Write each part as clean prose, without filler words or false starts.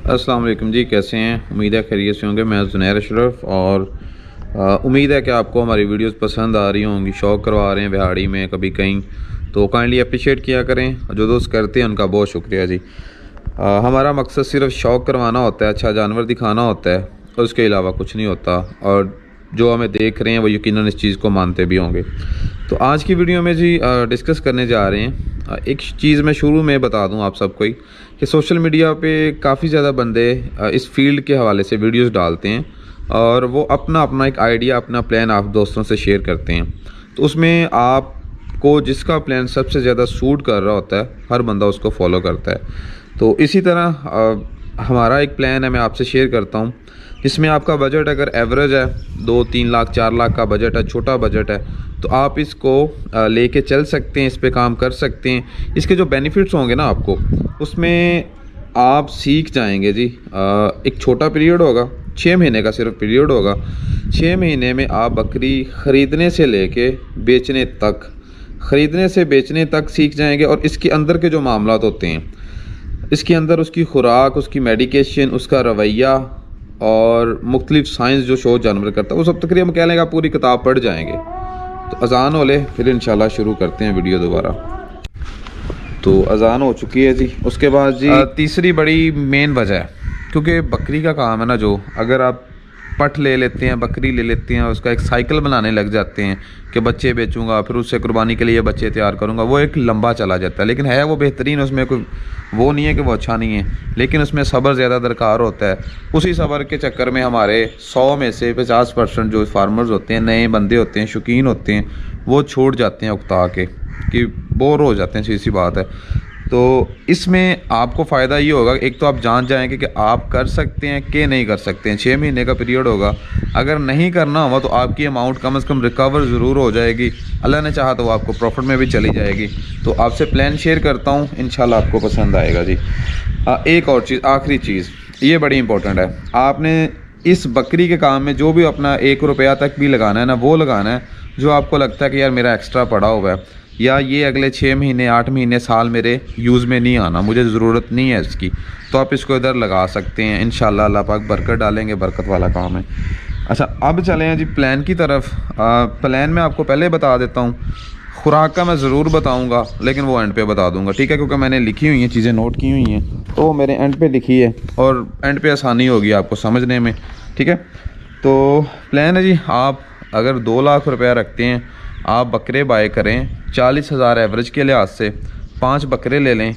अस्सलाम वालेकुम जी, कैसे हैं? उम्मीद है खैरियत से होंगे। मैं ज़ुनैर अशरफ और उम्मीद है कि आपको हमारी वीडियोस पसंद आ रही होंगी। शौक़ करवा रहे हैं बिहाड़ी में कभी कहीं, तो काइंडली अप्रिशिएट किया करें। जो दोस्त करते हैं उनका बहुत शुक्रिया जी। हमारा मकसद सिर्फ शौक़ करवाना होता है, अच्छा जानवर दिखाना होता है, उसके अलावा कुछ नहीं होता। और जो हमें देख रहे हैं वो यकीनन इस चीज़ को मानते भी होंगे। तो आज की वीडियो में जी डिस्कस करने जा रहे हैं। एक चीज़ मैं शुरू में बता दूं आप सबको ही कि सोशल मीडिया पे काफ़ी ज़्यादा बंदे इस फील्ड के हवाले से वीडियोस डालते हैं और वो अपना अपना एक आइडिया, अपना प्लान आप दोस्तों से शेयर करते हैं। तो उसमें आपको जिसका प्लान सबसे ज़्यादा सूट कर रहा होता है, हर बंदा उसको फॉलो करता है। तो इसी तरह हमारा एक प्लान है, मैं आपसे शेयर करता हूँ। इसमें आपका बजट अगर एवरेज है, 2-3 लाख 4 लाख का बजट है, छोटा बजट है, तो आप इसको लेके चल सकते हैं, इस पे काम कर सकते हैं। इसके जो बेनिफिट्स होंगे ना आपको, उसमें आप सीख जाएंगे जी। एक छोटा पीरियड होगा, 6 महीने का सिर्फ पीरियड होगा। 6 महीने में आप बकरी ख़रीदने से लेके बेचने तक, ख़रीदने से बेचने तक सीख जाएंगे। और इसके अंदर के जो मामलात होते हैं, इसके अंदर उसकी खुराक, उसकी मेडिकेशन, उसका रवैया और मुख्तलिफ साइंस जो शो जानवर करता है, वो सब तकरीबन हम कह लेंगे आप पूरी किताब पढ़ जाएंगे। तो अज़ान हो ले, फिर इंशाल्लाह शुरू करते हैं वीडियो दोबारा। तो अज़ान हो चुकी है जी। उसके बाद जी तीसरी बड़ी मेन वजह है, क्योंकि बकरी का काम है ना, जो अगर आप पट ले लेते हैं, बकरी ले लेते हैं, उसका एक साइकिल बनाने लग जाते हैं कि बच्चे बेचूंगा, फिर उससे कुर्बानी के लिए बच्चे तैयार करूंगा, वो एक लंबा चला जाता है। लेकिन है वो बेहतरीन, उसमें कोई वो नहीं है कि वो अच्छा नहीं है, लेकिन उसमें सब्र ज़्यादा दरकार होता है। उसी सब्र के चक्कर में हमारे 100 में से 50% जो फार्मर्स होते हैं, नए बंदे होते हैं, शौकीन होते हैं, वो छोड़ जाते हैं उकता के, कि बोर हो जाते हैं। सीधी सी बात है। तो इसमें आपको फ़ायदा ये होगा, एक तो आप जान जाएंगे कि आप कर सकते हैं कि नहीं कर सकते हैं। 6 महीने का पीरियड होगा, अगर नहीं करना हुआ तो आपकी अमाउंट कम से कम रिकवर ज़रूर हो जाएगी। अल्लाह ने चाहा तो वो आपको प्रॉफिट में भी चली जाएगी। तो आपसे प्लान शेयर करता हूँ, इंशाल्लाह आपको पसंद आएगा जी। एक और चीज़, आखिरी चीज़, ये बड़ी इंपॉर्टेंट है। आपने इस बकरी के काम में जो भी अपना 1 रुपया तक भी लगाना है ना, वो लगाना है जो आपको लगता है कि यार मेरा एक्स्ट्रा पड़ा हुआ है, या ये अगले 6 महीने 8 महीने साल मेरे यूज़ में नहीं आना, मुझे ज़रूरत नहीं है इसकी, तो आप इसको इधर लगा सकते हैं। इंशाल्लाह अल्लाह पाक बरकत डालेंगे, बरकत वाला काम है। अच्छा, अब चले हैं जी प्लान की तरफ। प्लान में आपको पहले बता देता हूँ, खुराक का मैं ज़रूर बताऊँगा, लेकिन वो एंड पे बता दूँगा, ठीक है? क्योंकि मैंने लिखी हुई हैं चीज़ें, नोट की हुई हैं, तो वो मेरे एंड पे लिखी है और एंड पे आसानी होगी आपको समझने में, ठीक है? तो प्लान है जी, आप अगर 2 लाख रुपया रखते हैं, आप बकरे बाय करें 40,000 एवरेज के लिहाज से, 5 बकरे ले लें।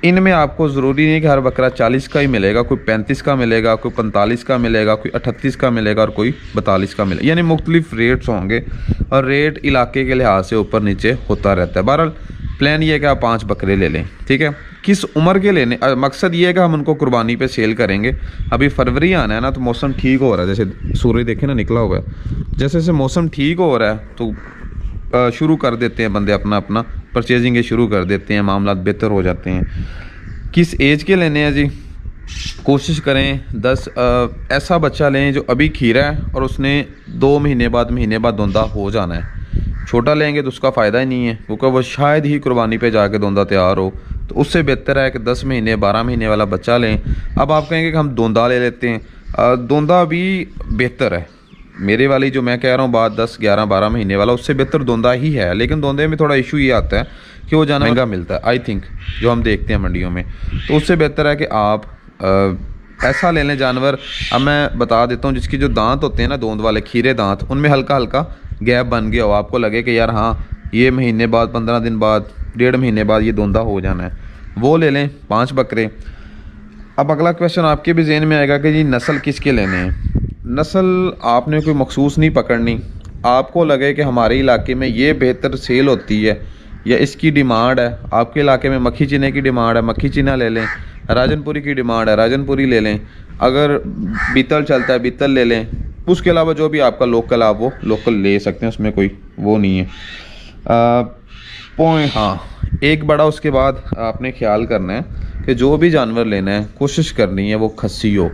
इनमें आपको ज़रूरी नहीं कि हर बकरा 40 का ही मिलेगा, कोई 35 का मिलेगा, कोई 45 का मिलेगा, कोई 38 का मिलेगा और कोई 42 का मिलेगा, यानी मुख्तलिफ रेट्स होंगे और रेट इलाके के लिहाज से ऊपर नीचे होता रहता है। बहरहाल प्लान ये है कि आप 5 बकरे ले लें, ठीक है? किस उम्र के लेने, मकसद ये है कि हम उनको कुर्बानी पे सेल करेंगे। अभी फरवरी आना है ना, तो मौसम ठीक हो रहा है, जैसे सूर्य देखे ना निकला हुआ है, जैसे जैसे मौसम ठीक हो रहा है तो शुरू कर देते हैं बंदे अपना अपना परचेजिंग शुरू कर देते हैं, मामला बेहतर हो जाते हैं। किस एज के लेने हैं जी? कोशिश करें 10 ऐसा बच्चा लें जो अभी खीरा है और उसने 2 महीने बाद दोंदा हो जाना है। छोटा लेंगे तो उसका फ़ायदा ही नहीं है, क्योंकि वो शायद ही कुर्बानी पे जाके दोंदा तैयार हो। तो उससे बेहतर है कि 10 महीने 12 महीने वाला बच्चा लें। अब आप कहेंगे कि हम दोंदा ले लेते हैं, दोंदा भी बेहतर है। मेरे वाली जो मैं कह रहा हूँ बात 10 11 12 महीने वाला, उससे बेहतर दोंदा ही है। लेकिन दोंदे में थोड़ा इशू ये आता है कि वो जाना महंगा मिलता है, आई थिंक, जो हम देखते हैं मंडियों में। तो उससे बेहतर है कि आप ऐसा ले लें जानवर। अब मैं बता देता हूँ, जिसकी जो दांत होते हैं ना, दोंद वाले खीरे दांत, उनमें हल्का हल्का गैप बन गया हो, आपको लगे कि यार हाँ ये महीने बाद, 15 दिन बाद, 1.5 महीने बाद ये दोंदा हो जाना है, वो ले लें 5 बकरे। अब अगला क्वेश्चन आपके भी जहन में आएगा कि जी नस्ल किसके लेने हैं। नस्ल आपने कोई मखसूस नहीं पकड़नी। आपको लगे कि हमारे इलाके में ये बेहतर सेल होती है या इसकी डिमांड है, आपके इलाके में मक्खी चीने की डिमांड है, मक्खी चीना ले लें। राजनपुरी की डिमांड है, राजनपुरी ले लें। अगर बीतल चलता है, बीतल ले लें। उसके अलावा जो भी आपका लोकल, आप वो लोकल ले सकते हैं, उसमें कोई वो नहीं है। पॉइंट, हाँ, एक बड़ा उसके बाद आपने ख्याल करना है कि जो भी जानवर लेना है, कोशिश करनी है वो खस्सी हो।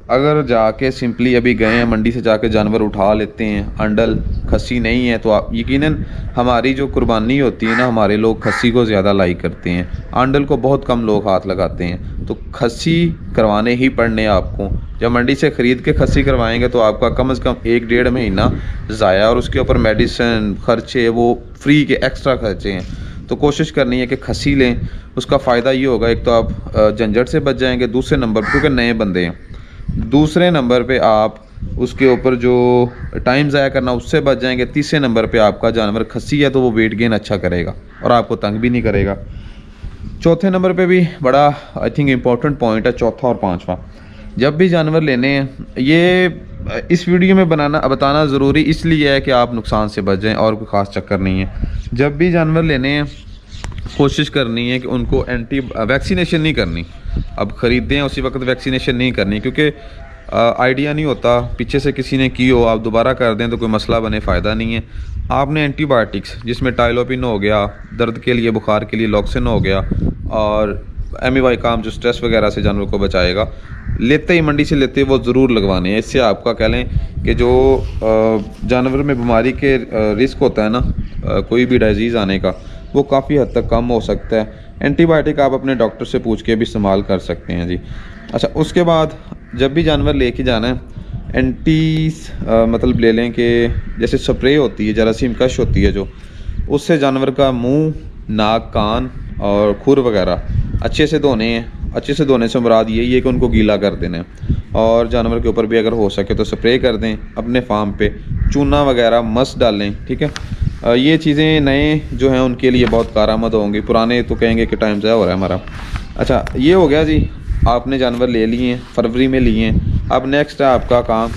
अगर जाके सिंपली अभी गए हैं मंडी से जाके जानवर उठा लेते हैं, अंडल खस्सी नहीं है, तो आप यकीनन हमारी जो कुर्बानी होती है ना, हमारे लोग खस्सी को ज़्यादा लाइक करते हैं, अंडल को बहुत कम लोग हाथ लगाते हैं। तो खस्सी करवाने ही पड़ने आपको। जब मंडी से ख़रीद के खस्सी करवाएंगे तो आपका कम से कम 1-1.5 महीना ज़ाया, और उसके ऊपर मेडिसिन खर्चे वो फ्री के एक्स्ट्रा खर्चे हैं। तो कोशिश करनी है कि खस्सी लें। उसका फ़ायदा ये होगा, एक तो आप झंझट से बच जाएंगे, दूसरे नंबर पर क्योंकि नए बंदे हैं, दूसरे नंबर पे आप उसके ऊपर जो टाइम ज़ाया करना उससे बच जाएंगे, तीसरे नंबर पे आपका जानवर खस्सी है तो वो वेट गेन अच्छा करेगा और आपको तंग भी नहीं करेगा। चौथे नंबर पे भी बड़ा आई थिंक इम्पोर्टेंट पॉइंट है, चौथा और पांचवा। जब भी जानवर लेने हैं, ये इस वीडियो में बताना ज़रूरी इसलिए है कि आप नुकसान से बच जाएँ, और कोई ख़ास चक्कर नहीं है। जब भी जानवर लेने हैं कोशिश करनी है कि उनको वैक्सीनेशन नहीं करनी। अब ख़रीदते हैं उसी वक्त वैक्सीनेशन नहीं करनी, क्योंकि आइडिया नहीं होता, पीछे से किसी ने की हो, आप दोबारा कर दें तो कोई मसला बने, फ़ायदा नहीं है। आपने एंटीबायोटिक्स जिसमें टाइलोपिन हो गया दर्द के लिए, बुखार के लिए लॉक्सिन हो गया, और एमिवाइकाम जो स्ट्रेस वगैरह से जानवर को बचाएगा, लेते ही मंडी से लेते ही वो ज़रूर लगवाने हैं। इससे आपका कह लें कि जो जानवर में बीमारी के रिस्क होता है ना, कोई भी डिजीज़ आने का, वो काफ़ी हद तक कम हो सकता है। एंटीबायोटिक आप अपने डॉक्टर से पूछ के भी इस्तेमाल कर सकते हैं जी। अच्छा, उसके बाद जब भी जानवर लेके जाना है, मतलब ले लें कि जैसे स्प्रे होती है, जरासीम कश होती है जो, उससे जानवर का मुंह, नाक, कान और खुर वगैरह अच्छे से धोने हैं। अच्छे से धोने से मुराद यही है कि उनको गीला कर देना है, और जानवर के ऊपर भी अगर हो सके तो स्प्रे कर दें। अपने फार्म पे चूना वगैरह मस्त डालें, ठीक है। ये चीज़ें नए जो हैं उनके लिए बहुत कारआमद होंगी, पुराने तो कहेंगे कि टाइम ज़ाया हो रहा है हमारा। अच्छा, ये हो गया जी, आपने जानवर ले लिए हैं, फरवरी में लिए हैं। अब नेक्स्ट है आपका काम।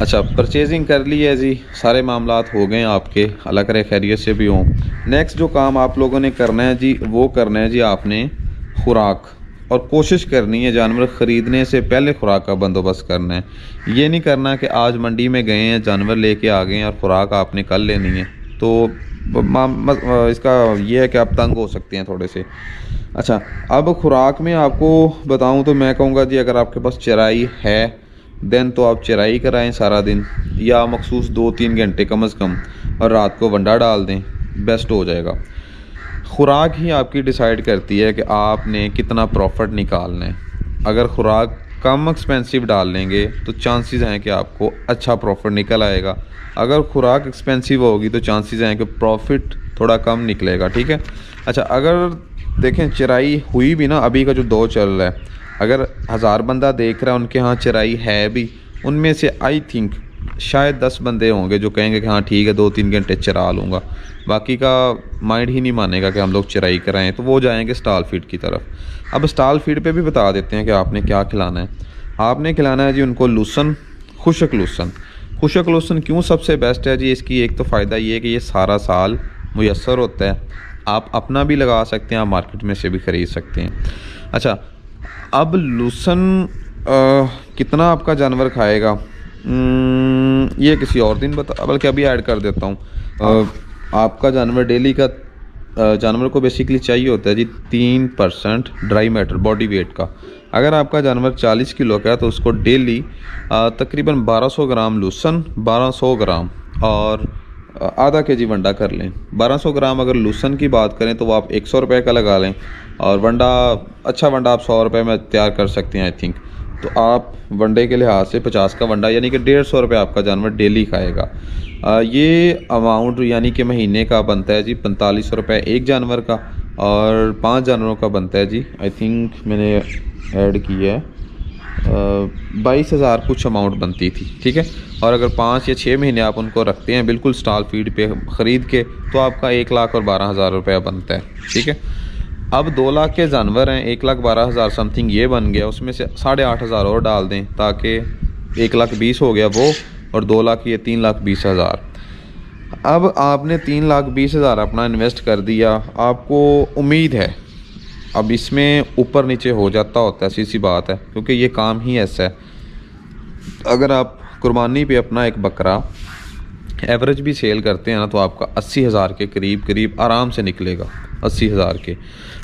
अच्छा, परचेजिंग कर ली है जी, सारे मामलात हो गए हैं आपके, अल्लाह करे खैरियत से भी हों। नेक्स्ट जो काम आप लोगों ने करना है जी, वो करना है जी आपने खुराक, और कोशिश करनी है जानवर ख़रीदने से पहले खुराक का बंदोबस्त करना है। ये नहीं करना कि आज मंडी में गए हैं, जानवर लेके आ गए हैं और खुराक आपने कल लेनी है, तो इसका ये है कि आप तंग हो सकते हैं थोड़े से। अच्छा, अब खुराक में आपको बताऊं तो मैं कहूँगा जी, अगर आपके पास चराई है देन तो आप चराई कराएं सारा दिन, या मखसूस 2-3 घंटे कम से कम, और रात को वंडा डाल दें, बेस्ट हो जाएगा। खुराक ही आपकी डिसाइड करती है कि आपने कितना प्रॉफिट निकालना है। अगर खुराक कम एक्सपेंसिव डाल लेंगे तो चांसेस हैं कि आपको अच्छा प्रॉफिट निकल आएगा। अगर खुराक एक्सपेंसिव होगी तो चांसेस हैं कि प्रॉफिट थोड़ा कम निकलेगा, ठीक है। अच्छा, अगर देखें चराई हुई भी ना, अभी का जो दौर चल रहा है, अगर 1000 बंदा देख रहा है उनके यहाँ चराई है भी, उनमें से आई थिंक शायद 10 बंदे होंगे जो कहेंगे कि हाँ ठीक है 2-3 घंटे चरा लूँगा, बाकी का माइंड ही नहीं मानेगा कि हम लोग चराई कराएं, तो वो जाएंगे स्टॉल फीड की तरफ। अब स्टॉल फीड पे भी बता देते हैं कि आपने क्या खिलाना है। आपने खिलाना है जी उनको लूसन, खुशक लूसन। खुशक लूसन क्यों सबसे बेस्ट है जी, इसकी एक तो फ़ायदा ये है कि ये सारा साल मुयस्सर होता है, आप अपना भी लगा सकते हैं, आप मार्केट में से भी ख़रीद सकते हैं। अच्छा, अब लूसन कितना आपका जानवर खाएगा ये किसी और दिन बल्कि अभी ऐड कर देता हूँ। आपका जानवर डेली का जानवर को बेसिकली चाहिए होता है जी 3% ड्राई मैटर बॉडी वेट का। अगर आपका जानवर 40 किलो का है तो उसको डेली तकरीबन 1200 ग्राम लूसन, 1200 ग्राम और आधा केजी वंडा कर लें। 1200 ग्राम अगर लूसन की बात करें तो वो आप 100 रुपये का लगा लें, और वंडा अच्छा वंडा आप 100 रुपये में तैयार कर सकते हैं आई थिंक। तो आप वंडे के लिहाज से 50 का वंडा यानी कि 150 रुपये आपका जानवर डेली खाएगा। ये अमाउंट यानी कि महीने का बनता है जी 45 रुपये एक जानवर का, और 5 जानवरों का बनता है जी आई थिंक मैंने ऐड किया है 22,000 कुछ अमाउंट बनती थी, ठीक है। और अगर 5 या 6 महीने आप उनको रखते हैं बिल्कुल स्टॉल फीड पे ख़रीद के, तो आपका 1,12,000 रुपये बनता है, ठीक है। अब 2 लाख के जानवर हैं, 1,12,000 समथिंग ये बन गया, उसमें से 8,500 और डाल दें ताकि 1,20,000 हो गया वो, और 2 लाख ये 3,20,000। अब आपने 3,20,000 अपना इन्वेस्ट कर दिया, आपको उम्मीद है अब इसमें ऊपर नीचे हो जाता होता है, सीधी बात है, क्योंकि ये काम ही ऐसा है। अगर आप कुर्बानी पे अपना एक बकरा एवरेज भी सेल करते हैं ना, तो आपका 80,000 के करीब आराम से निकलेगा। 80,000 के,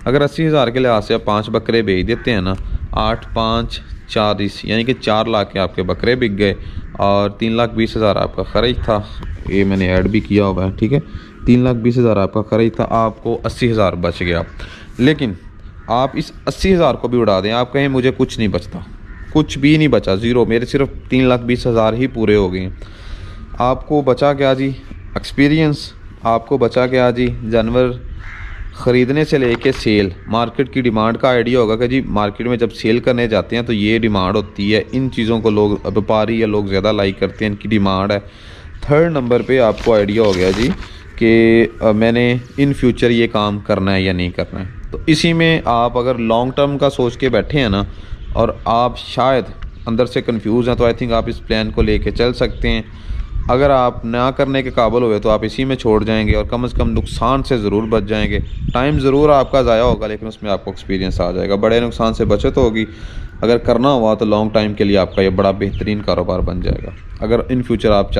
अगर 80,000 के लिहाज से आप 5 बकरे बेच देते हैं ना, 8, 5, 40, यानी कि 4 लाख के आपके बकरे बिक गए और 3,20,000 आपका ख़र्च था। ये मैंने ऐड भी किया हुआ है, ठीक है। 3,20,000 आपका ख़र्च था, आपको 80,000 बच गया। लेकिन आप इस 80,000 को भी उड़ा दें, आप कहें मुझे कुछ नहीं बचता, कुछ भी नहीं बचा, ज़ीरो, मेरे सिर्फ 3,20,000 ही पूरे हो गए। आपको बचा क्या जी? एक्सपीरियंस। आपको बचा क्या जी? जानवर ख़रीदने से लेके सेल, मार्केट की डिमांड का आइडिया होगा कि जी मार्केट में जब सेल करने जाते हैं तो ये डिमांड होती है, इन चीज़ों को लोग व्यापारी या लोग ज़्यादा लाइक करते हैं, इनकी डिमांड है। थर्ड नंबर पे आपको आइडिया हो गया जी कि मैंने इन फ्यूचर ये काम करना है या नहीं करना है। तो इसी में आप अगर लॉन्ग टर्म का सोच के बैठे हैं ना, और आप शायद अंदर से कंफ्यूज हैं, तो आई थिंक आप इस प्लान को लेके चल सकते हैं। अगर आप ना करने के काबिल हुए तो आप इसी में छोड़ जाएंगे और कम से कम नुकसान से ज़रूर बच जाएंगे। टाइम ज़रूर आपका ज़ाया होगा, लेकिन उसमें आपको एक्सपीरियंस आ जाएगा, बड़े नुकसान से बचत होगी। अगर करना हुआ तो लॉन्ग टाइम के लिए आपका ये बड़ा बेहतरीन कारोबार बन जाएगा। अगर इन फ्यूचर आप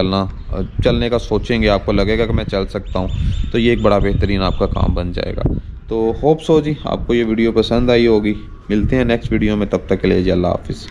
चलने का सोचेंगे, आपको लगेगा कि मैं चल सकता हूँ, तो ये एक बड़ा बेहतरीन आपका काम बन जाएगा। तो होप सो जी आपको ये वीडियो पसंद आई होगी। मिलते हैं नेक्स्ट वीडियो में, तब तक के लिए जी अल्लाह हाफ़िज़।